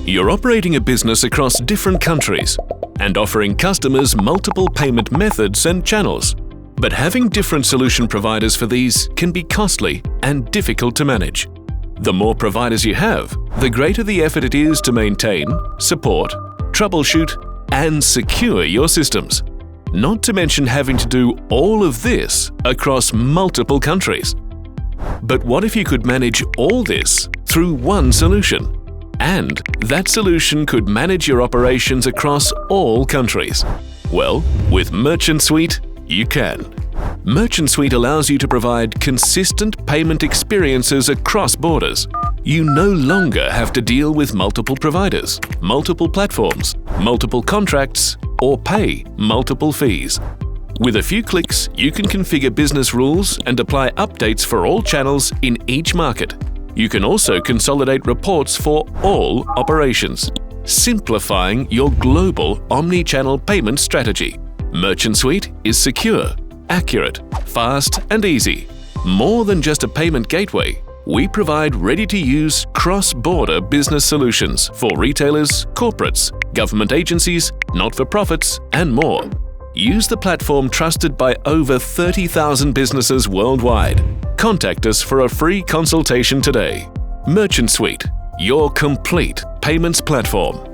You're operating a business across different countries and offering customers multiple payment methods and channels. But having different solution providers for these can be costly and difficult to manage. The more providers you have, the greater the effort it is to maintain, support, troubleshoot, and secure your systems. Not to mention having to do all of this across multiple countries. But what if you could manage all this through one solution? And that solution could manage your operations across all countries. Well, with Merchant Suite, you can. Merchant Suite allows you to provide consistent payment experiences across borders. You no longer have to deal with multiple providers, multiple platforms, multiple contracts, or pay multiple fees. With a few clicks, you can configure business rules and apply updates for all channels in each market. You can also consolidate reports for all operations, simplifying your global omni-channel payment strategy. Merchant Suite is secure, accurate, fast, and easy. More than just a payment gateway, we provide ready-to-use cross-border business solutions for retailers, corporates, government agencies, not-for-profits, and more. Use the platform trusted by over 30,000 businesses worldwide. Contact us for a free consultation today. Merchant Suite, your complete payments platform.